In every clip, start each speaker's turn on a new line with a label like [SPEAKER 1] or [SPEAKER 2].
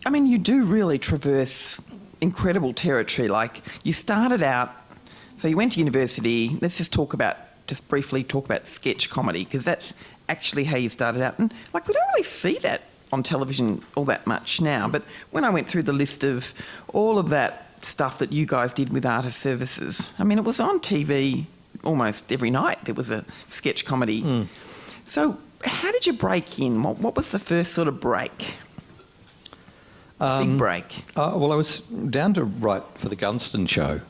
[SPEAKER 1] I mean, you do really traverse incredible territory. Like, you started out, so you went to university. Let's just briefly talk about sketch comedy, because that's actually how you started out. And, like, we don't really see that on television all that much now. But when I went through the list of all of that stuff that you guys did with Artist Services, I mean, it was on TV almost every night. There was a sketch comedy. So how did you break in? What was the first sort of break? Big break.
[SPEAKER 2] Well, I was down to write for the Gunston show.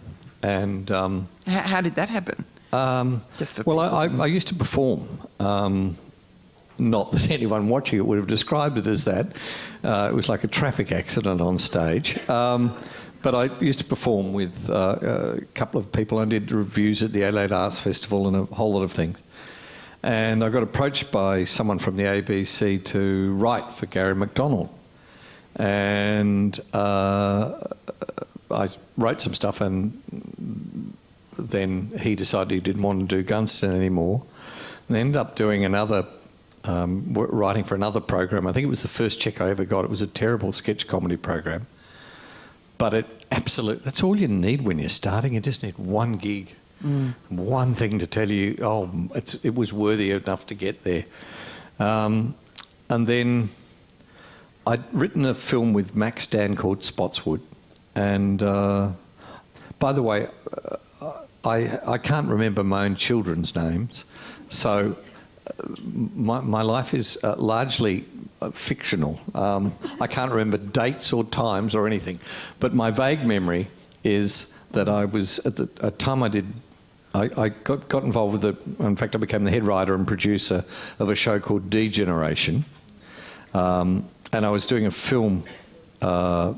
[SPEAKER 2] And
[SPEAKER 1] how did that happen?
[SPEAKER 2] I used to perform. Not that anyone watching it would have described it as that. It was like a traffic accident on stage. But I used to perform with a couple of people. I did reviews at the Adelaide Arts Festival and a whole lot of things. And I got approached by someone from the ABC to write for Gary McDonald. And I wrote some stuff, and then he decided he didn't want to do Gunston anymore. And I ended up doing another, writing for another program. I think it was the first check I ever got. It was a terrible sketch comedy program. But that's all you need when you're starting. You just need one gig, one thing to tell you, it was worthy enough to get there. And then I'd written a film with Max Dan called Spotswood. And by the way, I can't remember my own children's names. So my life is largely fictional. I can't remember dates or times or anything. But my vague memory is that I was, at the time I got involved with in fact I became the head writer and producer of a show called Degeneration. And I was doing a film called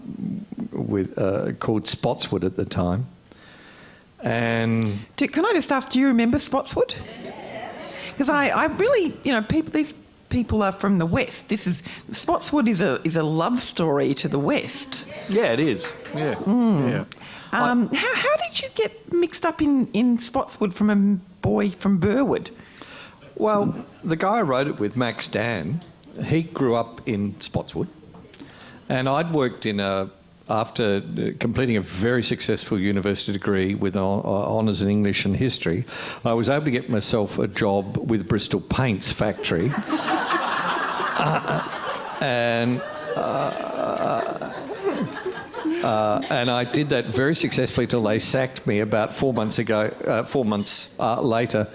[SPEAKER 2] Spotswood at the time. And
[SPEAKER 1] can I just ask, do you remember Spotswood? Because I really, these people are from the West. Spotswood is a love story to the West.
[SPEAKER 2] Yeah, it is. Yeah. Yeah.
[SPEAKER 1] How did you get mixed up in Spotswood from a boy from Burwood?
[SPEAKER 2] Well, the guy I wrote it with, Max Dan, he grew up in Spotswood, and I'd worked after completing a very successful university degree with honours in English and history, I was able to get myself a job with Bristol Paints factory. And I did that very successfully till they sacked me about 4 months later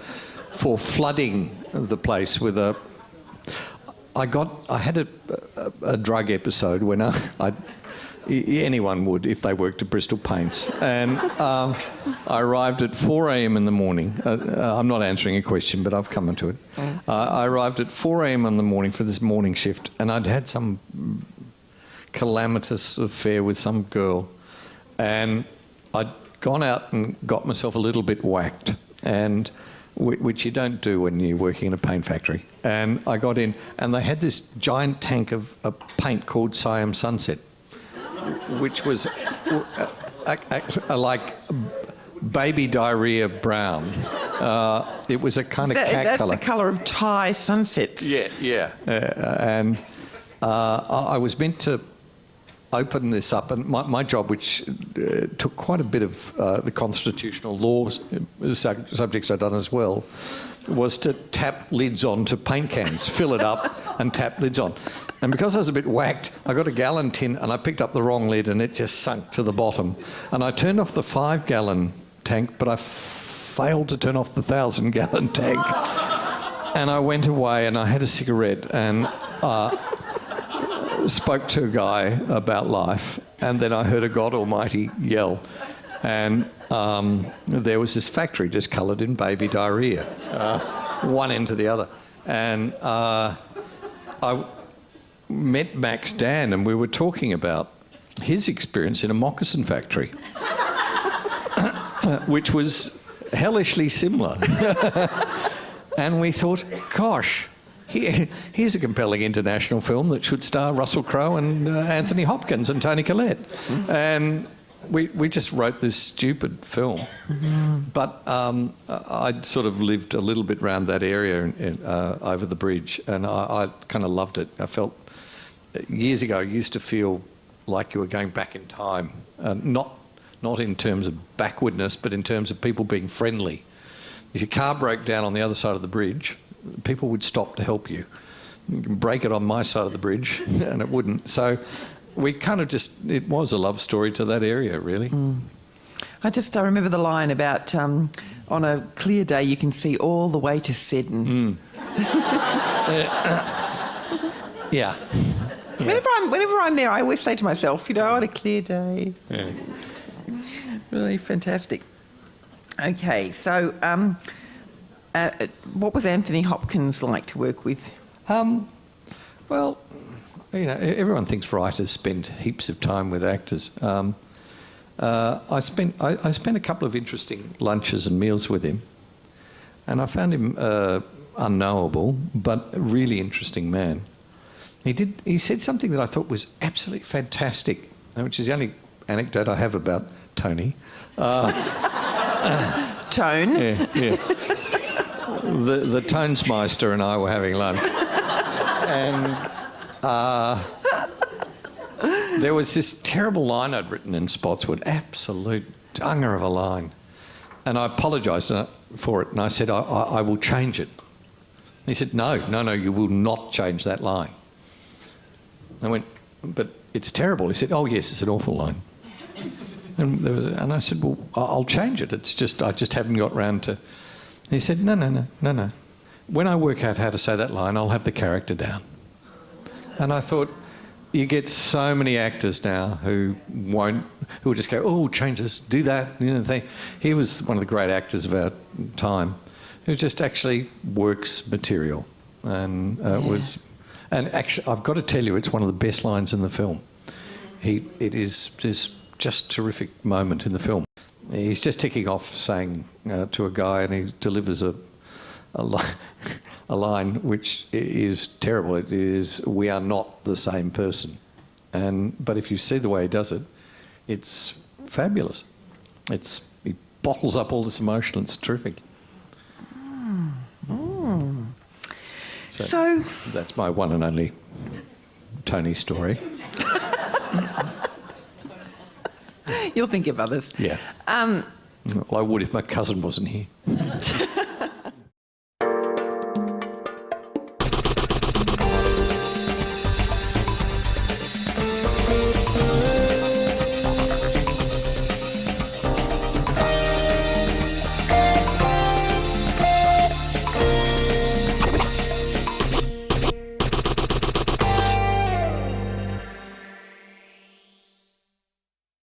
[SPEAKER 2] for flooding the place with I had a drug episode when anyone would if they worked at Bristol Paints. And I arrived at 4 a.m. in the morning. I'm not answering a question, but I've come into it. I arrived at 4 a.m. in the morning for this morning shift, and I'd had some calamitous affair with some girl. And I'd gone out and got myself a little bit whacked, and which you don't do when you're working in a paint factory. And I got in, and they had this giant tank of a paint called Siam Sunset, which was like baby diarrhea brown. It was a kind of cat colour.
[SPEAKER 1] That's the colour of Thai sunsets.
[SPEAKER 2] Yeah. And I was meant to open this up, and my job, which took quite a bit of the constitutional law subjects I'd done as well, was to tap lids onto paint cans, fill it up and tap lids on. And because I was a bit whacked, I got a gallon tin and I picked up the wrong lid and it just sunk to the bottom. And I turned off the 5-gallon tank, but I failed to turn off the 1,000-gallon tank. And I went away and I had a cigarette and spoke to a guy about life. And then I heard a God Almighty yell. And there was this factory just coloured in baby diarrhea, one end to the other. And I met Max Dan and we were talking about his experience in a moccasin factory, which was hellishly similar. And we thought, gosh, here's a compelling international film that should star Russell Crowe and Anthony Hopkins and Toni Collette. And we just wrote this stupid film. But I'd sort of lived a little bit around that area over the bridge, and I kind of loved it. I felt years ago, you used to feel like you were going back in time, not in terms of backwardness, but in terms of people being friendly. If your car broke down on the other side of the bridge, people would stop to help you. You can break it on my side of the bridge, and it wouldn't. So we kind of it was a love story to that area, really.
[SPEAKER 1] I remember the line about on a clear day you can see all the way to Seddon.
[SPEAKER 2] Yeah.
[SPEAKER 1] Whenever I'm there, I always say to myself, on a clear day.
[SPEAKER 2] Yeah.
[SPEAKER 1] Really fantastic. Okay, so what was Anthony Hopkins like to work with?
[SPEAKER 2] Well, everyone thinks writers spend heaps of time with actors. I spent a couple of interesting lunches and meals with him, and I found him unknowable, but a really interesting man. He said something that I thought was absolutely fantastic, which is the only anecdote I have about Tony.
[SPEAKER 1] Tone?
[SPEAKER 2] Yeah. The Tonesmeister and I were having lunch, and there was this terrible line I'd written in Spotswood, absolute dunger of a line, and I apologised for it, and I said, I will change it. And he said, no, you will not change that line. I went, but it's terrible. He said, oh yes, it's an awful line. And I said, well, I'll change it. I just haven't got round to... He said, no. When I work out how to say that line, I'll have the character down. And I thought, you get so many actors now who will just go, oh, change this, do that. He was one of the great actors of our time who just actually works material. And And actually, I've got to tell you, it's one of the best lines in the film. It is just terrific moment in the film. He's just ticking off saying to a guy, and he delivers a line which is terrible. It is, "We are not the same person." But if you see the way he does it, it's fabulous. He bottles up all this emotion. It's terrific. So that's my one and only Tony story.
[SPEAKER 1] You'll think of others.
[SPEAKER 2] Yeah. Well, I would if my cousin wasn't here.